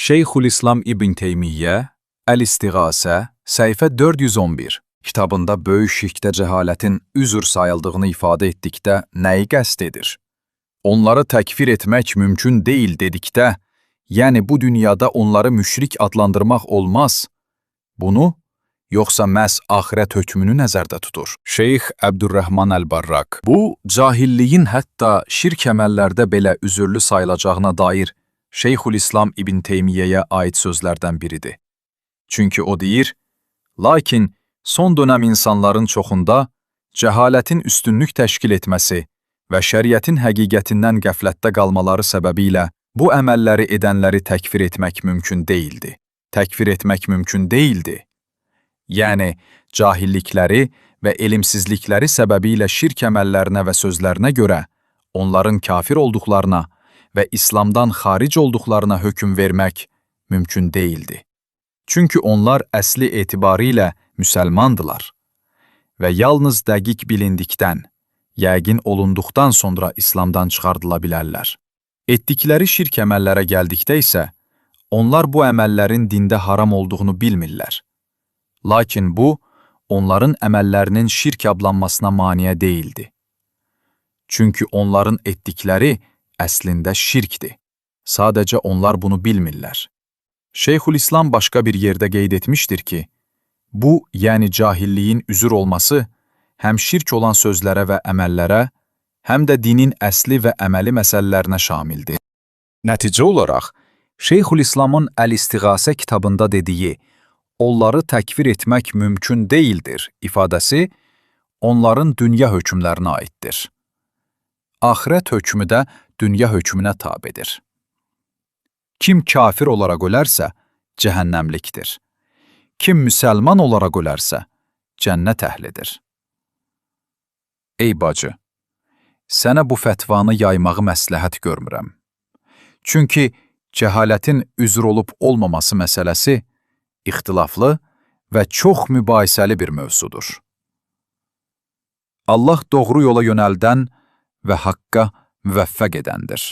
Şeyxülislam İbn Teymiyyə, Əl-İstiğasə, səhifə 411 kitabında böyük şirkdə cəhalətin üzr sayıldığını ifadə etdikdə nəyi qəsd edir? Onları təkfir etmək mümkün deyil dedikdə, yəni bu dünyada onları müşrik adlandırmaq olmaz, bunu yoxsa məhz axirət hökmünü nəzərdə tutur? Şeyx Əbdürrəhman Əl-Barrak, bu, cahilliyin hətta şirk əməllərdə belə üzürlü sayılacağına dair Şeyxülislam İbn Teymiyyəyə aid sözlərdən biridir. Çünki o deyir, lakin son dönəm insanların çoxunda cəhalətin üstünlük təşkil etməsi və şəriətin həqiqətindən qəflətdə qalmaları səbəbilə bu əməlləri edənləri təkfir etmək mümkün deyildi. Təkfir etmək mümkün deyildi. Yəni, cahillikləri və elmsizlikləri səbəbilə şirk əməllərinə və sözlərinə görə onların kafir olduqlarına və İslamdan xaric olduqlarına hökm vermək mümkün deyildi. Çünki onlar əsli etibarilə müsəlmandılar və yalnız dəqiq bilindikdən, yəqin olunduqdan sonra İslamdan çıxardıla bilərlər. Etdikləri şirk əməllərə gəldikdə isə, onlar bu əməllərin dində haram olduğunu bilmirlər. Lakin bu, onların əməllərinin şirk adlanmasına maniyə deyildi. Çünki onların etdikləri əslində şirkdir. Sadəcə onlar bunu bilmirlər. Şeyxülislam başqa bir yerdə qeyd etmişdir ki, bu, yəni cahilliyin üzür olması, həm şirk olan sözlərə və əməllərə, həm də dinin əsli və əməli məsələlərinə şamildir. Nəticə olaraq, Şeyxülislamın Əl-İstiğasə kitabında dediyi, onları təkfir etmək mümkün deyildir ifadəsi, onların dünya hökmlərinə aiddir. Axirət hökmü də dünya hökmünə tabedir. Kim kafir olaraq ölərsə, cəhənnəmlikdir. Kim müsəlman olaraq ölərsə, cənnət əhlidir. Ey bacı, sənə bu fətvanı yaymağı məsləhət görmürəm. Çünki cəhalətin üzr olub olmaması məsələsi ixtilaflı və çox mübahisəli bir mövzudur. Allah doğru yola yönəldən və haqqa müvəffəq edəndir.